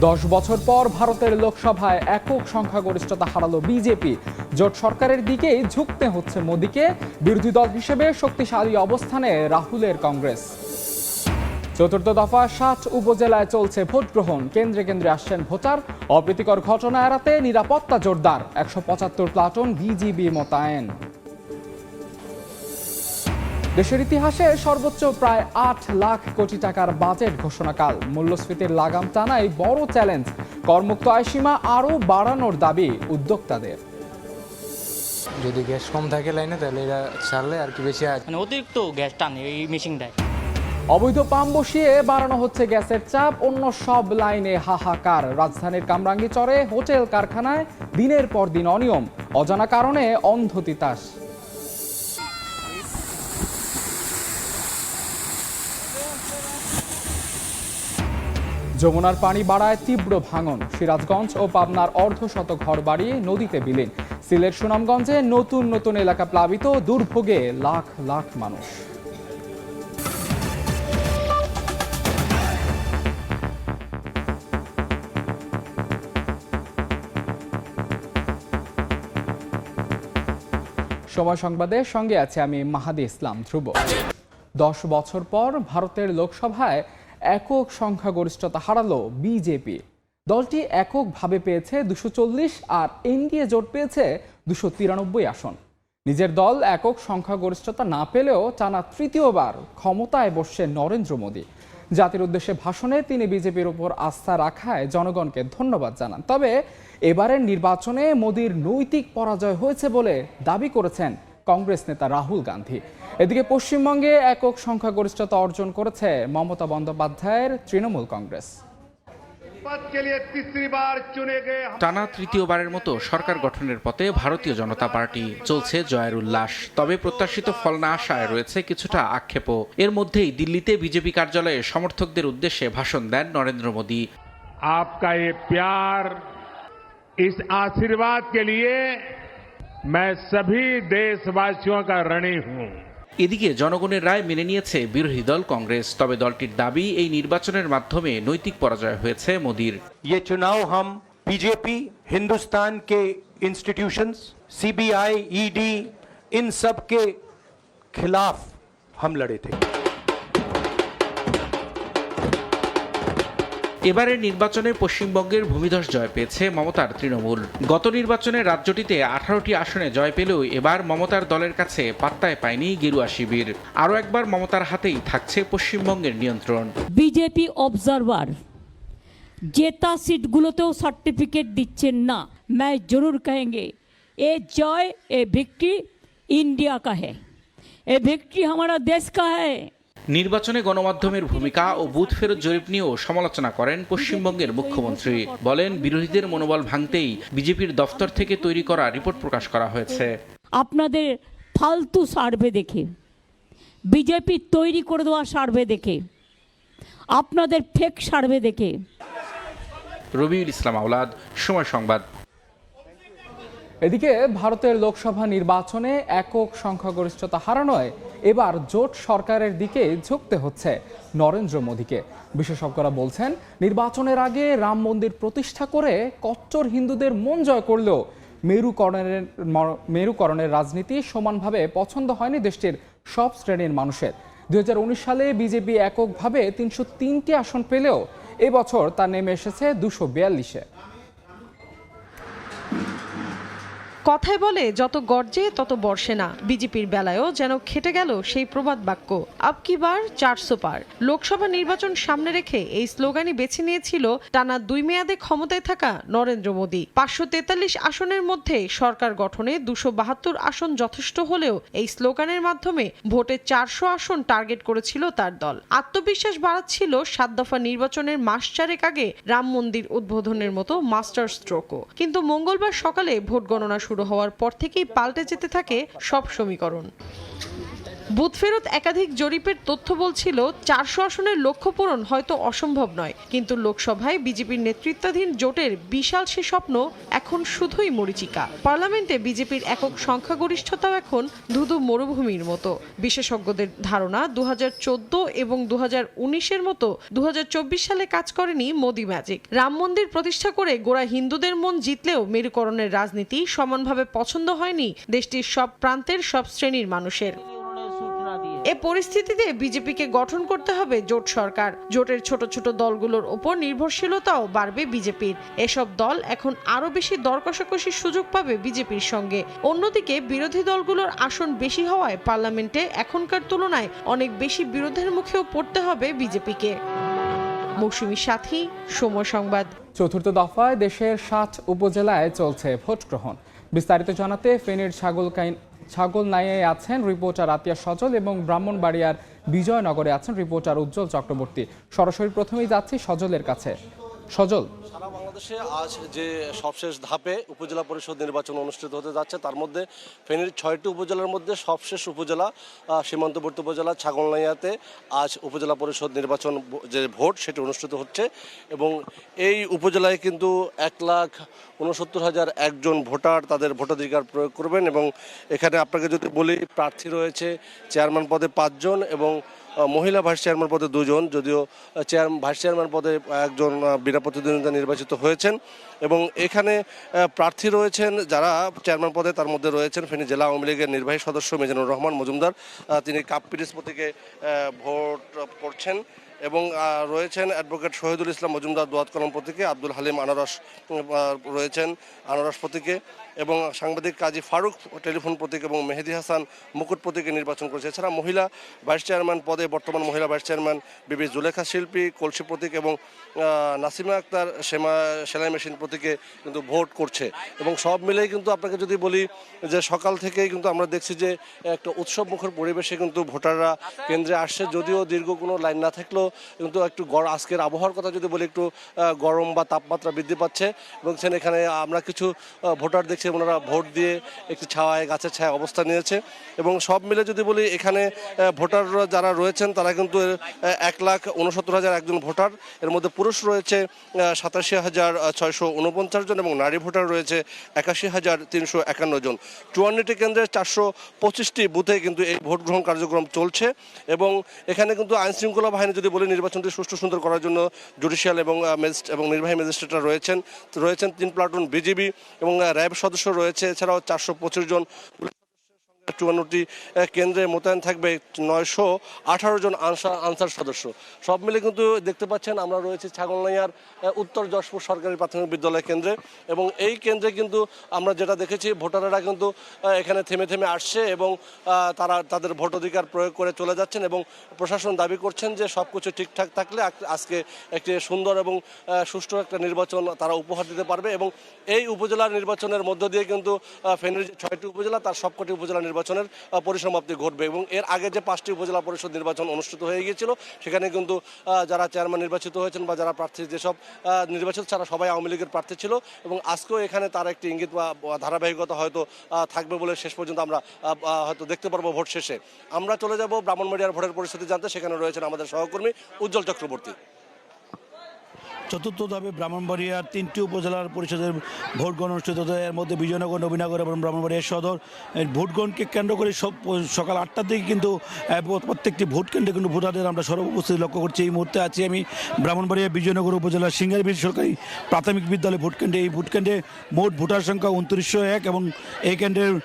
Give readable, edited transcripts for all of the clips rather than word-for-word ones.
10 বছর পর ভারতের লোকসভায় একক সংখ্যাগরিষ্ঠতা হারালো বিজেপি। জোট সরকারের দিকেই ঝুঁকতে হচ্ছে মোদীকে। বিরোধী দল হিসেবে শক্তিশালী অবস্থানে রাহুলের কংগ্রেস। চতুর্থ দফা 60 উপজেলায় চলছে ভোট গ্রহণ। কেন্দ্রে কেন্দ্রে আসছেন ভোটার। অপ্রীতিকর ঘটনা এড়াতে নিরাপত্তা জোরদার। 175 প্লাটুন বিজিবি মোতায়েন। দেশের ইতিহাসে সর্বোচ্চ প্রায় 8 লাখ কোটি টাকার বাজেট ঘোষণাকাল। মূল্যস্ফীতির লাগাম টানাই বড় চ্যালেঞ্জ। করমুক্ত আয়সীমা আরও বাড়ানোর দাবি উদ্যোক্তাদের। যদি গ্যাস কম থাকে লাইনে তাহলে এরা ছাড়লে আর কি বেশি অতিরিক্ত গ্যাস টানে এই মেশিনটায়। অবৈধ পাম্প বসিয়ে বাড়ানো হচ্ছে গ্যাসের চাপ। অন্য সব লাইনে হাহাকার। রাজধানীর কামরাঙ্গীচরে হোটেল কারখানায় দিনের পর দিন অনিয়ম। অজানা কারণে অন্ধ তিতাস। যমুনার পানি বাড়ায় তীব্র ভাঙন। সিরাজগঞ্জ ও পাবনার অর্ধশত ঘরবাড়ি নদীতে বিলীন। সিলেট সুনামগঞ্জে নতুন নতুন এলাকা প্লাবিত। দুর্ভোগে লাখ লাখ মানুষ। সময় সংবাদের সঙ্গে আছে আমি মাহাদি ইসলাম ধ্রুব। 10 বছর পর ভারতের লোকসভায় একক সংখ্যাগরিষ্ঠতা হারালো বিজেপি। দলটি এককভাবে পেয়েছে 240 আর এনডিএ জোট পেয়েছে 293 আসন। নিজের দল একক সংখ্যাগরিষ্ঠতা না পেলেও টানা তৃতীয়বার ক্ষমতায় বসছে নরেন্দ্র মোদী। জাতির উদ্দেশ্যে ভাষণে তিনি বিজেপির উপর আস্থা রাখায় জনগণকে ধন্যবাদ জানান। তবে এবারের নির্বাচনে মোদীর নৈতিক পরাজয় হয়েছে বলে দাবি করেছেন কংগ্রেস নেতা রাহুল গান্ধী। এদিকে পশ্চিমবঙ্গে একক সংখ্যাগরিষ্ঠতা অর্জন করেছে মমতা বন্দ্যোপাধ্যায়ের তৃণমূল কংগ্রেস। টানা তৃতীয়বারের মতো সরকার গঠনের পথে ভারতীয় জনতা পার্টি। চলছে জয়ের উল্লাস। তবে প্রত্যাশিত ফল না আসায় রয়েছে কিছুটা আক্ষেপও। এর মধ্যেই দিল্লিতে বিজেপি কার্যালয়ে সমর্থকদের উদ্দেশ্যে ভাষণ দেন নরেন্দ্র মোদী। आपका ये प्यार, इस आशीर्वाद के लिए मैं सभी देशवासियों का ऋणी हूं। এদিকে জনগণের রায় মেনে নিয়েছে বিরোধী দল কংগ্রেস। তবে দলটির দাবি এই নির্বাচনের মাধ্যমে নৈতিক পরাজয় হয়েছে মোদীর। ये चुनाव हम बीजेपी, हिंदुस्तान के इंस्टीट्यूशंस, सीबीआई, ईडी, इन सब के खिलाफ हम लड़े थे। এবারের নির্বাচনে পশ্চিমবঙ্গের ভূমিধস জয় পেয়েছে মমতার তৃণমূল। গত নির্বাচনে রাজ্যটিতে 18টি আসনে জয় পেলেও এবার মমতার দলের কাছে পাত্তায় পায়নি গেরুয়া শিবির। আরও একবার মমতার হাতেই থাকছে পশ্চিমবঙ্গের নিয়ন্ত্রণ। বিজেপি অবজারভার জেতা সিটগুলোতেও সার্টিফিকেট দিচ্ছেন না। मैं जरूर कहेंगे ये जय ये विक्ट्री इंडिया का है, ये विक्ट्री हमारा देश का है। নির্বাচনে গণমাধ্যমের ভূমিকা ও বুথ ফেরত জরিপ নিয়েও সমালোচনা করেন পশ্চিমবঙ্গের মুখ্যমন্ত্রী। বলেন বিরোধীদের মনোবল ভাঙতেই বিজেপির দফতর থেকে তৈরি করা রিপোর্ট প্রকাশ করা হয়েছে। আপনাদের ফালতু সার্ভে দেখে, বিজেপি তৈরি করে দেওয়া সার্ভে দেখে, আপনাদের ফেক সার্ভে দেখে। রবিউল ইসলাম আওলাদ, সময় সংবাদ। এদিকে ভারতের লোকসভা নির্বাচনে একক সংখ্যাগরিষ্ঠতা হারানোয় এবার জোট সরকারের দিকে ঝুঁকতে হচ্ছে নরেন্দ্র মোদীকে। বিশেষজ্ঞরা বলছেন নির্বাচনের আগে রাম মন্দির প্রতিষ্ঠা করে কট্টর হিন্দুদের মন জয় করলেও মেরুকরণের রাজনীতি সমানভাবে পছন্দ হয়নি দেশটির সব শ্রেণীর মানুষের। 2019 সালে বিজেপি এককভাবে 303টি আসন পেলেও এবছর তা নেমে এসেছে 242-এ। কথায় বলে যত গর্জে তত বর্ষে না। বিজেপির বেলায়ও যেন খেটে গেল সেই প্রবাদ বাক্য, আব কি বার 400 পার। লোকসভা নির্বাচন সামনে রেখে এই স্লোগানই বেছে নিয়েছিল টানা 2 মেয়াদে ক্ষমতায় থাকা নরেন্দ্র মোদী। 543 আসনের মধ্যে সরকার গঠনে 272 আসন যথেষ্ট হলেও এই স্লোগানের মাধ্যমে ভোটে 400 আসন টার্গেট করেছিল তার দল। আত্মবিশ্বাস বাড়াচ্ছিল 7 দফা নির্বাচনের মাস চারেক আগে রাম মন্দির উদ্বোধনের মতো মাস্টার স্ট্রোকও। কিন্তু মঙ্গলবার সকালে ভোট গণনা শুরু হওয়ার পর থেকেই পাল্টে যেতে থাকে সব সমীকরণ। বুথ ফেরত একাধিক জরিপের তথ্য বলছিল 400 আসনের লক্ষ্য পূরণ হয়তো অসম্ভব নয়, কিন্তু লোকসভায় বিজেপির নেতৃত্বাধীন জোটের বিশাল সে স্বপ্ন এখন শুধুই মরীচিকা। পার্লামেন্টে বিজেপির একক সংখ্যাগরিষ্ঠতাও এখন ধুধু মরুভূমির মতো। বিশেষজ্ঞদের ধারণা 2014 এবং 2019-এর মতো 2024 সালে কাজ করেনি মোদি ম্যাজিক। রাম মন্দির প্রতিষ্ঠা করে গোড়া হিন্দুদের মন জিতলেও মেরুকরণের রাজনীতি সমানভাবে পছন্দ হয়নি দেশটির সব প্রান্তের সব শ্রেণীর মানুষের। এ পরিস্থিতিতে বিজেপিকে গঠন করতে হবে জোট সরকার। জোটের ছোট ছোট দলগুলোর ওপর নির্ভরশীলতাও বাড়বে বিজেপির। এসব দল এখন আরো বেশি দর কষাকষির সুযোগ পাবে বিজেপির সঙ্গে। অন্যদিকে বিরোধী দলগুলোর আসন বেশি হওয়ায় পার্লামেন্টে এখনকার তুলনায় অনেক বেশি বিরোধের মুখেও পড়তে হবে বিজেপিকে। মৌসুমী সাথী, সময় সংবাদ। চতুর্থ দফায় দেশের 60 উপজেলায় চলছে ভোট গ্রহণ। বিস্তারিত জানাতে ফেনীর ছাগলনাইয়ায় আছেন রিপোর্টার আতিয়া সজল এবং ব্রাহ্মণবাড়িয়ার বিজয়নগরে আছেন রিপোর্টার উজ্জ্বল চক্রবর্তী। সরাসরি প্রথমেই যাচ্ছি সজলের কাছে। সজল, সারা বাংলাদেশে আজ যে সবশেষ ধাপে উপজেলা পরিষদ নির্বাচন অনুষ্ঠিত হতে যাচ্ছে, তার মধ্যে ফেনীর 6টি উপজেলার মধ্যে সবশেষ উপজেলা সীমান্তবর্তী উপজেলা ছাগলনাইয়াতে আজ উপজেলা পরিষদ নির্বাচন যে ভোট সেটি অনুষ্ঠিত হচ্ছে এবং এই উপজেলায় কিন্তু 1,69,001 জন ভোটার তাদের ভোটাধিকার প্রয়োগ করবেন এবং এখানে আপনাকে যদি বলি প্রার্থী রয়েছে চেয়ারম্যান পদে 5 জন এবং মহিলা ভাইস চেয়ারম্যান পদে 2 জন, যদিও ভাইস চেয়ারম্যান পদে একজন বিনা প্রতিদ্বন্দ্বিতা নির্বাচিত হয়েছেন এবং এখানে প্রার্থী রয়েছেন যারা চেয়ারম্যান পদে, তার মধ্যে রয়েছেন ফেনী জেলা আওয়ামী লীগের নির্বাহী সদস্য মিজানুর রহমান মজুমদার, তিনি কাপ পিরিজ প্রতীকে ভোট করছেন এবং রয়েছেন অ্যাডভোকেট শহীদুল ইসলাম মজুমদার দোয়াত কলম প্রতীকে, আব্দুল হালিম আনারস রয়েছেন আনারস প্রতীকে এবং সাংবাদিক কাজী ফারুক টেলিফোন প্রতীক এবং মেহেদি হাসান মুকুট প্রতীকে নির্বাচন করেছে। এছাড়া মহিলা ভাইস চেয়ারম্যান পদে বর্তমান মহিলা ভাইস চেয়ারম্যান বিবি জুলেখা শিল্পী কলসি প্রতীক এবং নাসিমা আক্তার সেলাই মেশিন প্রতীকে কিন্তু ভোট করছে এবং সব মিলেই কিন্তু আপনাকে যদি বলি যে সকাল থেকেই কিন্তু আমরা দেখছি যে একটা উৎসবমুখর পরিবেশে কিন্তু ভোটাররা কেন্দ্রে আসছে, যদিও দীর্ঘ কোনো লাইন না থাকলেও কিন্তু একটু আজকের আবহাওয়ার কথা যদি বলি একটু গরম বা তাপমাত্রা বৃদ্ধি পাচ্ছে এবং এখানে আমরা কিছু ভোটার দেখছি ওনারা ভোট দিয়ে একটি ছায়ায় গাছের ছায়া অবস্থান নিয়েছে এবং সব মিলে যদি বলি এখানে ভোটাররা যারা রয়েছেন তারা কিন্তু 1,69,001 জন ভোটার, এর মধ্যে পুরুষ রয়েছে 87,649 জন এবং নারী ভোটার রয়েছে 81,351 জন। 54টি কেন্দ্রের 425টি বুথে কিন্তু এই ভোট গ্রহণ কার্যক্রম চলছে এবং এখানে কিন্তু আইনশৃঙ্খলা বাহিনী যদি বলি নির্বাচনটি সুষ্ঠু সুন্দর করার জন্য জুডিশিয়াল এবং নির্বাহী ম্যাজিস্ট্রেটরা রয়েছেন 3 প্লাটুন বিজিবি এবং র্যাব সদস্য রয়েছে। এছাড়াও 425 জন 54টি কেন্দ্রে মোতায়েন থাকবে 918 জন আনসার সদস্য। সব মিলে কিন্তু দেখতে পাচ্ছেন আমরা রয়েছে ছাগলনাইয়ার উত্তর যশপুর সরকারি প্রাথমিক বিদ্যালয় কেন্দ্রে এবং এই কেন্দ্রে কিন্তু আমরা যেটা দেখেছি ভোটাররা কিন্তু এখানে থেমে থেমে আসছে এবং তারা তাদের ভোটাধিকার প্রয়োগ করে চলে যাচ্ছেন এবং প্রশাসন দাবি করছেন যে সব কিছু ঠিকঠাক থাকলে আজকে একটি সুন্দর এবং সুষ্ঠু একটা নির্বাচন তারা উপহার দিতে পারবে এবং এই উপজেলার নির্বাচনের মধ্য দিয়ে কিন্তু ফেনীর যে 6টি উপজেলা তার সবকটি উপজেলা নির্বাচনের পরিসমাপ্তি ঘটবে এবং এর আগে যে 5টি উপজেলা পরিষদ নির্বাচন অনুষ্ঠিত হয়ে গিয়েছিল সেখানে কিন্তু যারা চেয়ারম্যান নির্বাচিত হয়েছেন বা যারা প্রার্থী যেসব নির্বাচিত তারা সবাই আওয়ামী লীগের প্রার্থী ছিল এবং আজকেও এখানে তার একটি ইঙ্গিত বা ধারাবাহিকতা হয়তো থাকবে বলে শেষ পর্যন্ত আমরা হয়তো দেখতে পারবো ভোট শেষে। আমরা চলে যাব ব্রাহ্মণবাড়িয়ার ভোটের পরিস্থিতি জানতে, সেখানে রয়েছেন আমাদের সহকর্মী উজ্জ্বল চক্রবর্তী। চতুর্থ ধাপে ব্রাহ্মণবাড়িয়ার 3টি উপজেলার পরিষদের ভোট গ্রহণ অনুষ্ঠিত হতে, এর মধ্যে বিজয়নগর, নবীনগর এবং ব্রাহ্মণবাড়িয়া সদর। ভোট গ্রহণকে কেন্দ্র করে সকাল 8টার দিকে কিন্তু প্রত্যেকটি ভোট কেন্দ্রে কিন্তু ভোটারদের আমরা সর্বোপস্থিতি লক্ষ্য করছি। এই মুহূর্তে আছি আমি ব্রাহ্মণবাড়িয়া বিজয়নগর উপজেলার সিঙ্গারবীর সরকারি প্রাথমিক বিদ্যালয় ভোট কেন্দ্রে। এই ভোট কেন্দ্রে মোট ভোটার সংখ্যা 2901 এবং এই কেন্দ্রের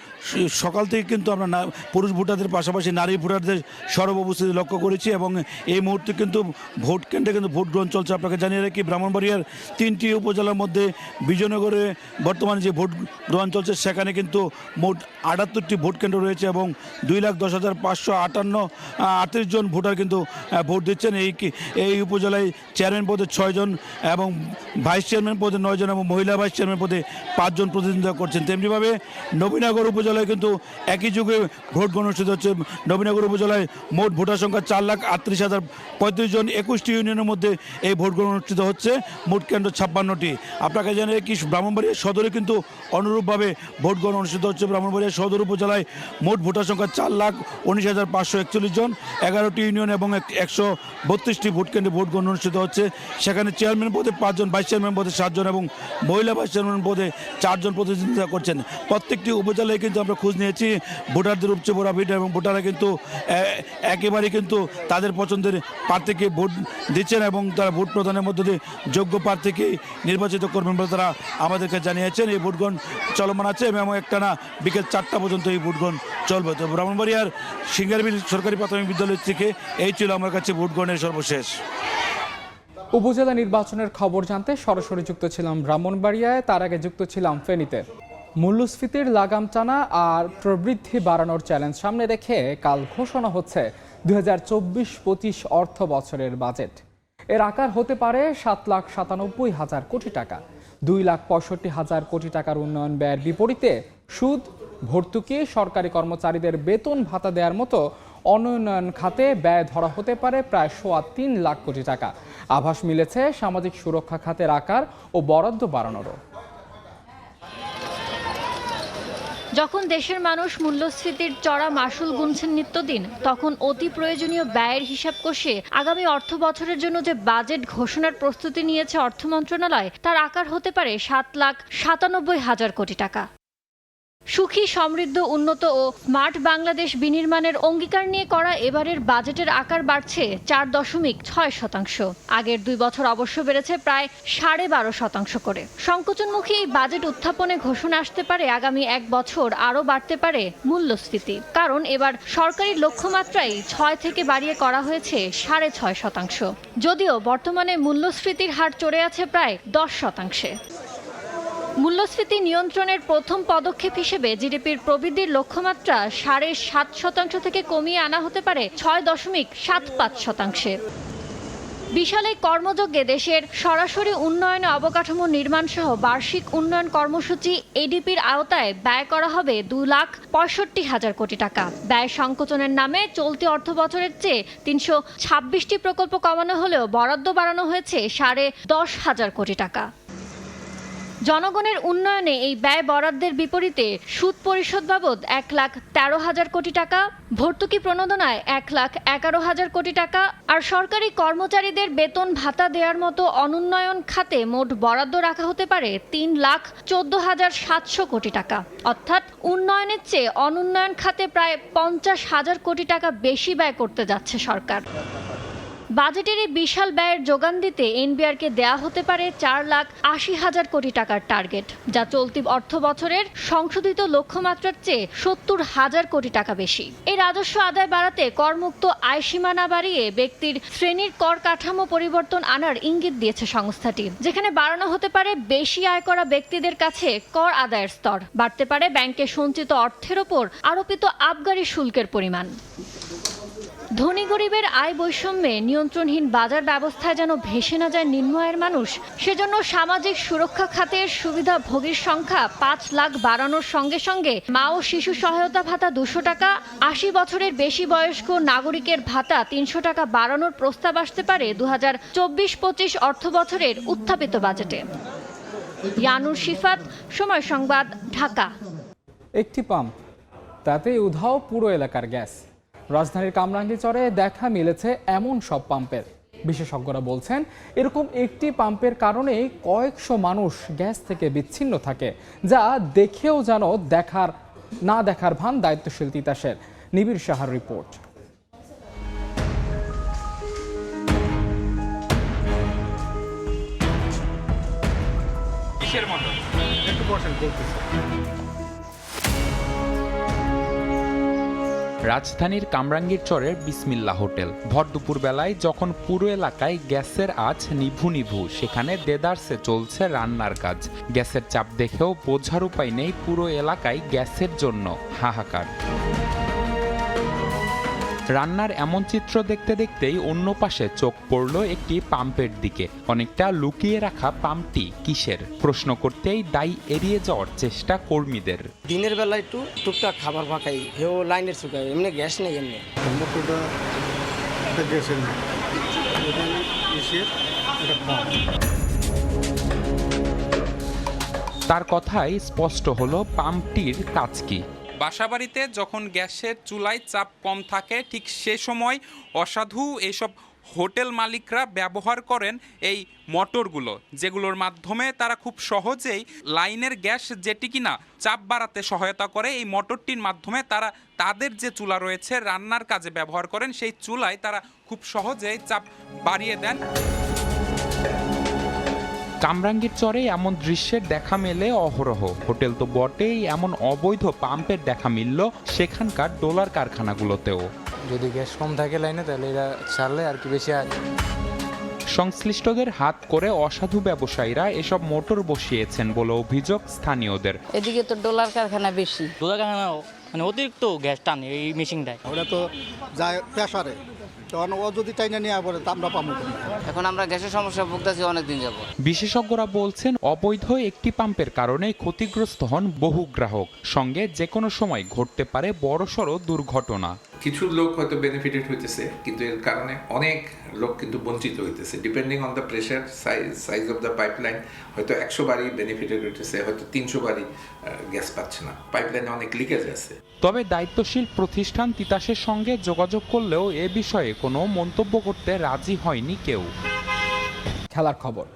সকাল থেকে কিন্তু আমরা পুরুষ ভোটারদের পাশাপাশি নারী ভোটারদের সর্বোপস্থিতি লক্ষ্য করেছি এবং এই মুহূর্তে কিন্তু ভোট কেন্দ্রে কিন্তু ভোট গ্রহণ চলছে। আপনাকে জানিয়ে রাখি ব্রাহ্মণবাড়িয়ার 3টি উপজেলার মধ্যে বিজয়নগরে বর্তমানে যে ভোট গ্রহণ চলছে সেখানে কিন্তু মোট 78টি ভোট কেন্দ্র রয়েছে এবং 2,10,558 জন ভোটার কিন্তু ভোট দিচ্ছেন। এই উপজেলায় চেয়ারম্যান পদে 6 জন এবং ভাইস চেয়ারম্যান পদে 9 জন এবং মহিলা ভাইস চেয়ারম্যান পদে 5 জন প্রতিনিধিত্ব করছেন। তেমনিভাবে নবীনগর উপজেলা উপজেলায় কিন্তু একই যুগে ভোট গ্রহণ অনুষ্ঠিত হচ্ছে। নবীনগর উপজেলায় মোট ভোটার সংখ্যা 4,38,035 জন। 21টি ইউনিয়নের মধ্যে এই ভোট গ্রহণ অনুষ্ঠিত হচ্ছে, মোট কেন্দ্র 56টি। আপনাকে জানিয়ে কি ব্রাহ্মণবাড়িয়া সদরে কিন্তু অনুরূপভাবে ভোট গ্রহণ অনুষ্ঠিত হচ্ছে। ব্রাহ্মণবাড়িয়া সদর উপজেলায় মোট ভোটার সংখ্যা 4,19,541 জন। 11টি ইউনিয়ন এবং 132টি ভোট কেন্দ্রে ভোট গ্রহণ অনুষ্ঠিত হচ্ছে। সেখানে চেয়ারম্যান পদে 5 জন, ভাইস চেয়ারম্যান পদে 7 জন এবং মহিলা ভাইস চেয়ারম্যান পদে 4 জন প্রতিদ্বন্দ্বিতা করছেন। প্রত্যেকটি উপজেলায় কিন্তু আমরা খোঁজ নিয়েছি, ভোটারদের উপচে পড়া ভিড় এবং ভোটাররা কিন্তু একেবারে কিন্তু তাদের পছন্দের প্রার্থীকে ভোট দিচ্ছেন এবং তারা ভোট প্রদানের মধ্য দিয়ে যোগ্য প্রার্থীকে নির্বাচিত করবেন বলে তারা আমাদেরকে জানিয়েছেন। এই ভোটগ্রহণ চলমান আছে এবং একটানা বিকেল 4টা পর্যন্ত এই ভোটগ্রহণ চলবে। তো ব্রাহ্মণবাড়িয়ার সিঙ্গারবিল সরকারি প্রাথমিক বিদ্যালয় থেকে এই ছিল আমার কাছে ভোটগ্রহণের সর্বশেষ। উপজেলা নির্বাচনের খবর জানতে সরাসরি যুক্ত ছিলাম ব্রাহ্মণবাড়িয়ায়, তার আগে যুক্ত ছিলাম ফেনীতে। মূল্যস্ফীতির লাগাম টানা আর প্রবৃদ্ধি বাড়ানোর চ্যালেঞ্জ সামনে রেখে কাল ঘোষণা হচ্ছে 2024-25 অর্থ বছরের বাজেট। এর আকার হতে পারে 7,97,000 কোটি টাকা। 2,65,000 কোটি টাকার উন্নয়ন ব্যয়ের বিপরীতে সুদ, ভর্তুকি, সরকারি কর্মচারীদের বেতন ভাতা দেওয়ার মতো অনুন্নয়ন খাতে ব্যয় ধরা হতে পারে প্রায় 3.25 লাখ কোটি টাকা। আভাস মিলেছে সামাজিক সুরক্ষা খাতের আকার ও বরাদ্দ বাড়ানোরও। যখন দেশের মানুষ মূল্যস্ফীতির চড়া মাসুল গুনছেন নিত্যদিন, তখন অতি প্রয়োজনীয় ব্যয়ের হিসাব কষে আগামী অর্থ বছরের জন্য যে বাজেট ঘোষণার প্রস্তুতি নিয়েছে অর্থ মন্ত্রণালয়, তার আকার হতে পারে 7,97,000 কোটি টাকা। সুখী, সমৃদ্ধ, উন্নত ও স্মার্ট বাংলাদেশ বিনির্মাণের অঙ্গীকার নিয়ে করা এবারের বাজেটের আকার বাড়ছে 4.6%। আগের 2 বছর অবশ্য বেড়েছে প্রায় 12.5% করে। সংকোচনমুখী এই বাজেট উত্থাপনে ঘোষণা আসতে পারে আগামী 1 বছর আরও বাড়তে পারে মূল্যস্ফীতি, কারণ এবার সরকারি লক্ষ্যমাত্রাই 6 থেকে বাড়িয়ে করা হয়েছে 6.5%। যদিও বর্তমানে মূল্যস্ফীতির হার চড়ে আছে প্রায় 10%। মূল্যস্ফীতি নিয়ন্ত্রণের প্রথম পদক্ষেপ হিসেবে জিডিপির প্রবৃদ্ধির লক্ষ্যমাত্রা 7.5% থেকে কমিয়ে আনা হতে পারে 6.75%। বিশাল এই কর্মযজ্ঞে দেশের সরাসরি উন্নয়নে অবকাঠামো নির্মাণ সহ বার্ষিক উন্নয়ন কর্মসূচি এডিপির আওতায় ব্যয় করা হবে 2,65,000 কোটি টাকা। ব্যয় সংকোচনের নামে চলতি অর্থ বছরের চেয়ে 326টি প্রকল্প কমানো হলেও বরাদ্দ বাড়ানো হয়েছে 10,500 কোটি টাকা। জনগণের উন্নয়নে এই ব্যয় বরাদ্দের বিপরীতে সুদ পরিশোধ বাবদ 1,13,000 কোটি টাকা, ভর্তুকি প্রণোদনায় 1,11,000 কোটি টাকা আর সরকারি কর্মচারীদের বেতন ভাতা দেওয়ার মতো অনুন্নয়ন খাতে মোট বরাদ্দ রাখা হতে পারে 3,14,700 কোটি টাকা। অর্থাৎ উন্নয়নের চেয়ে অনুন্নয়ন খাতে প্রায় 50,000 কোটি টাকা বেশি ব্যয় করতে যাচ্ছে সরকার। বাজেটের এই বিশাল ব্যয়ের যোগান দিতে এনবিআরকে দেয়া হতে পারে 4,80,000 কোটি টাকার টার্গেট, যা চলতি অর্থ বছরের সংশোধিত লক্ষ্যমাত্রার চেয়ে 70,000 কোটি টাকা বেশি। এই রাজস্ব আদায় বাড়াতে করমুক্ত আয় সীমা না বাড়িয়ে ব্যক্তির শ্রেণীর কর কাঠামো পরিবর্তন আনার ইঙ্গিত দিয়েছে সংস্থাটি, যেখানে বাড়ানো হতে পারে বেশি আয় করা ব্যক্তিদের কাছে কর আদায়ের স্তর, বাড়তে পারে ব্যাংকে সঞ্চিত অর্থের ওপর আরোপিত আবগারি শুল্কের পরিমাণ। ধনী গরিবের আয় বৈষম্যে নিয়ন্ত্রণহীন বাজার ব্যবস্থায় যেন ভেসে না যায় নিম্ন আয়ের মানুষ, সেজন্য সামাজিক সুরক্ষা খাতের সুবিধাভোগীর সংখ্যা 5 লাখ বাড়ানোর সঙ্গে সঙ্গে মা ও শিশু সহায়তা ভাতা 200 টাকা, 80 বছরের বেশি বয়স্ক নাগরিকের ভাতা 300 টাকা বাড়ানোর প্রস্তাব আসতে পারে 2024-25 অর্থ বছরের উত্থাপিত বাজেটে। ইয়ানুর শিফাত, সময় সংবাদ, ঢাকা। একটি পাম্প, তাতে উধাও পুরো এলাকার গ্যাস। রাজধানীর কামরাঙ্গীরচরে দেখা মিলেছে এমন সব পাম্পের। বিশেষজ্ঞরা বলছেন এরকম একটি পাম্পের কারণে কয়েকশো মানুষ গ্যাস থেকে বিচ্ছিন্ন থাকে, যা দেখেও যেন না দেখার ভান দায়িত্বশীল তিতাসের। নিবিড় সাহার রিপোর্ট। রাজধানীর কামরাঙ্গীরচরের বিসমিল্লাহ হোটেল। ভর দুপুর বেলায় যখন পুরো এলাকায় গ্যাসের আঁচ নিভু নিভু, সেখানে দেদারসে চলছে রান্নার কাজ। গ্যাসের চাপ দেখেও বোঝার উপায় নেই পুরো এলাকায় গ্যাসের জন্য হাহাকার। রান্নার এমন চিত্র দেখতে দেখতেই অন্য পাশে চোখ পড়ল একটি পাম্পের দিকে। অনেকটা লুকিয়ে রাখা পাম্পটি কিসের প্রশ্ন করতেই দায়ী এড়িয়ে যাওয়ার চেষ্টা কর্মীদের। দিনের বেলা একটু টুকটাক খাবার ফাঁকাই হেও লাইনের শুকাই, এমনি গ্যাস নেই এমনি। তার কথাই স্পষ্ট হলো পাম্পটির কাজ কি। বাসাবাড়িতে যখন গ্যাসের চুলায় চাপ কম থাকে ঠিক সে সময় অসাধু এইসব হোটেল মালিকরা ব্যবহার করেন এই মোটরগুলো, যেগুলোর মাধ্যমে তারা খুব সহজেই লাইনের গ্যাস যেটি কিনা চাপ বাড়াতে সহায়তা করে, এই মোটরটির মাধ্যমে তারা তাদের যে চুলা রয়েছে রান্নার কাজে ব্যবহার করেন, সেই চুলায় তারা খুব সহজেই চাপ বাড়িয়ে দেন। কামরাঙ্গীর চরে এমন দৃশ্যের দেখা মেলে অহরহ। হোটেল তো বটেই, এমন অবৈধ পাম্পের দেখা মিলল সেখানকার ডলার কারখানাগুলোতেও। যদি গ্যাস কম থাকে লাইনে তাহলে এরা ছাড়লে আর কি বেশি। সংশ্লিষ্টদের হাত করে অসাধু ব্যবসায়ীরা এসব মোটর বসিয়েছেন বলে অভিযোগ স্থানীয়দের। এদিকে তো ডলার কারখানা বেশি, ডলার কারখানা মানে অতিরিক্ত গ্যাস টানে এই মেশিনটায়। ওরা তো যায় প্রেসারে, তখন ও যদি টাইনা নিয়ে পড়ে তা আমরা পাবো। এখন আমরা গ্যাসের সমস্যা ভুগতেছি অনেকদিন যাব। বিশেষজ্ঞরা বলছেন অবৈধ একটি পাম্পের কারণে ক্ষতিগ্রস্ত হন বহু গ্রাহক, সঙ্গে যে কোনো সময় ঘটতে পারে বড়সড় দুর্ঘটনা। কিছু লোক হয়তো বেনিফিটেড হইতেছে, কিন্তু এর কারণে অনেক লোক কিন্তু বঞ্চিত হইতেছে। Depending on the pressure size of the pipeline, হয়তো 100 বারই বেনিফিটেড হইতেছে, হয়তো 300 বারই গ্যাস পাচ্ছে না। পাইপলাইনে অনেক লিকেজ আছে। তবে দায়িত্বশীল প্রতিষ্ঠান তিতাসের সঙ্গে যোগাযোগ করলেও এ বিষয়ে কোনো মন্তব্য করতে রাজি হয়নি কেউ। খেলার খবর,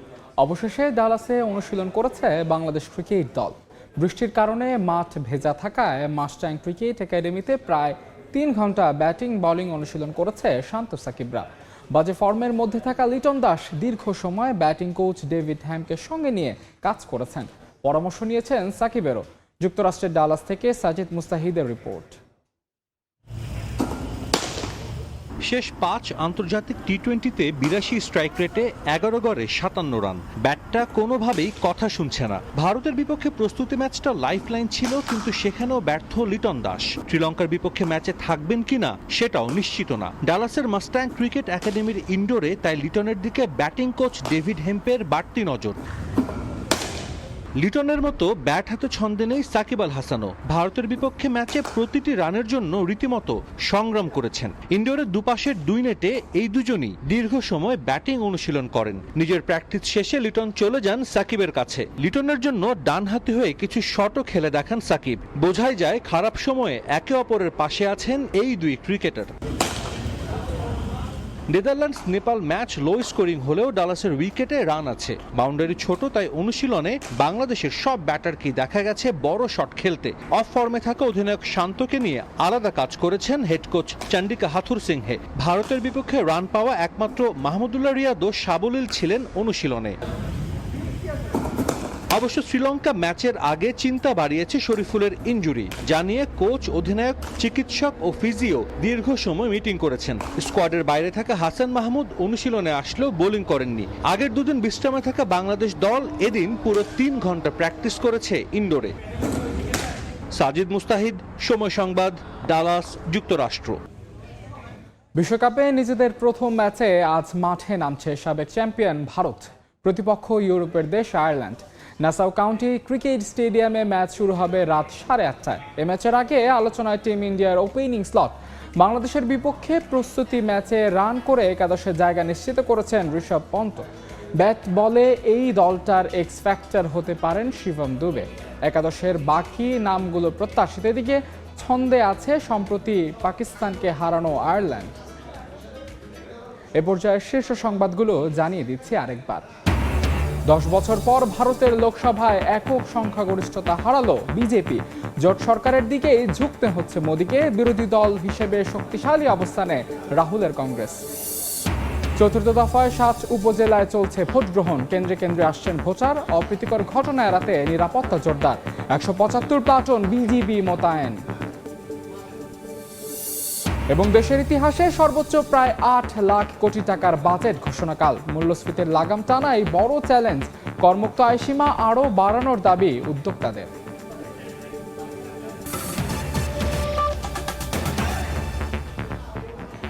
অবশেষে ডালাসে অনুশীলন করেছে বাংলাদেশ ক্রিকেট দল। বৃষ্টির কারণে মাঠ ভেজা থাকায় মাস্টাং ক্রিকেট একাডেমিতে প্রায় 3 ঘন্টা ব্যাটিং বোলিং অনুশীলন করেছে শান্ত সাকিবরা। বাজে ফর্মের মধ্যে থাকা লিটন দাস দীর্ঘ সময় ব্যাটিং কোচ ডেভিড হ্যামকে সঙ্গে নিয়ে কাজ করেছেন। পরামর্শ নিয়েছেন সাকিবেরও। যুক্তরাষ্ট্রের ডালাস থেকে সাজিদ মুস্তাহিদের রিপোর্ট। শেষ 5 আন্তর্জাতিক টি-20তে 82 স্ট্রাইক রেটে 11 গড়ে 57 রান। ব্যাটটা কোনোভাবেই কথা শুনছে না। ভারতের বিপক্ষে প্রস্তুতি ম্যাচটা লাইফলাইন ছিল, কিন্তু সেখানেও ব্যর্থ লিটন দাস। শ্রীলঙ্কার বিপক্ষে ম্যাচে থাকবেন কিনা সেটাও নিশ্চিত না। ডালাসের মাস্টাং ক্রিকেট একাডেমির ইনডোরে তাই লিটনের দিকে ব্যাটিং কোচ ডেভিড হেম্পের বাড়তি নজর। লিটনের মতো ব্যাট হাতে ছন্দে নেই সাকিব আল হাসানও। ভারতের বিপক্ষে ম্যাচে প্রতিটি রানের জন্য রীতিমতো সংগ্রাম করেছেন। ইনডোরের দুপাশের 2 নেটে এই দুজনই দীর্ঘ সময় ব্যাটিং অনুশীলন করেন। নিজের প্র্যাকটিস শেষে লিটন চলে যান সাকিবের কাছে। লিটনের জন্য ডানহাতি হয়ে কিছু শটও খেলে দেখান সাকিব। বোঝাই যায় খারাপ সময়ে একে অপরের পাশে আছেন এই 2 cricketer. Netherlands Nepal match low scoring হলেও ডালাসের উইকেটে রান আছে। বাউন্ডারি ছোট, তাই অনুশীলনে বাংলাদেশের সব ব্যাটারকেই দেখা গেছে বড় শট খেলতে। অফ ফর্মে থাকা অধিনায়ক শান্তকে নিয়ে আলাদা কাজ করেছেন হেড কোচ চন্ডিকা হাথুর সিংহে। ভারতের বিপক্ষে রান পাওয়া একমাত্র মাহমুদুল্লাহ রিয়াদও সাবলীল ছিলেন অনুশীলনে। অবশ্য শ্রীলঙ্কা ম্যাচের আগে চিন্তা বাড়িয়েছে শরীফুলের ইনজুরি, জানিয়ে কোচ, অধিনায়ক, চিকিৎসক ও ফিজিও দীর্ঘ সময় মিটিং করেছেন। স্কোয়াডের বাইরে থাকা হাসান মাহমুদ অনুশীলনে আসলেও বোলিং করেননি। আগের 2 দিন বিশ্রামে থাকা বাংলাদেশ দল এদিন পুরো 3 ঘন্টা প্র্যাকটিস করেছে ইনডোরে। সাজিদ মুস্তাহিদ, সময় সংবাদ, ডালাস, যুক্তরাষ্ট্র। বিশ্বকাপে নিজেদের প্রথম ম্যাচে আজ মাঠে নামছে সাবেক চ্যাম্পিয়ন ভারত। প্রতিপক্ষ ইউরোপের দেশ আয়ারল্যান্ড। নাসাউ কাউন্টি ক্রিকেট স্টেডিয়ামে ম্যাচ শুরু হবে রাত 8:30টায়। এই ম্যাচের আগে আলোচনায় টিম ইন্ডিয়ার ওপেনিং স্লট। বাংলাদেশের বিপক্ষে প্রস্তুতি ম্যাচে রান করে একাদশের জায়গা নিশ্চিত করেছেন ঋষভ পন্ত। ব্যাট বলে এই দলটার এক্স ফ্যাক্টর হতে পারেন শিবম দুবে। একাদশের বাকি নামগুলো প্রত্যাশিত। এদিকে ছন্দে আছে সম্প্রতি পাকিস্তানকে হারানো আয়ারল্যান্ড। এ পর্যায়ে শীর্ষ সংবাদগুলো জানিয়ে দিচ্ছি আরেকবার। 10 বছর পর ভারতের লোকসভায় একক সংখ্যাগরিষ্ঠতা হারালো বিজেপি। জোট সরকারের দিকেই ঝুঁকতে হচ্ছে মোদীকে। বিরোধী দল হিসেবে শক্তিশালী অবস্থানে রাহুলের কংগ্রেস। চতুর্থ দফায় 7 উপজেলায় চলছে ভোট গ্রহণ। কেন্দ্রে কেন্দ্রে আসছেন ভোটার। অপ্রীতিকর ঘটনা এড়াতে নিরাপত্তা জোরদার। 175 প্লাটুন বিজিবি মোতায়েন। এবং দেশের ইতিহাসে সর্বোচ্চ প্রায় 8 লাখ কোটি টাকার বাজেট ঘোষণাকাল। মূল্যস্ফীতির লাগাম টানা এই বড় চ্যালেঞ্জ। করমুক্ত আয়সীমা আরও বাড়ানোর দাবি উদ্যোক্তাদের।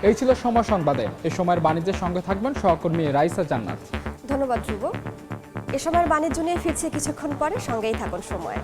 এই ছিল সময় সংবাদে। এ সময়ের বাণিজ্যের সঙ্গে থাকবেন সহকর্মী রাইসা জান্নাত। ধন্যবাদ ধ্রুব। এ সময়ের বাণিজ্য নিয়ে ফিরছে কিছুক্ষণ পরে, সঙ্গেই থাকুন সময়।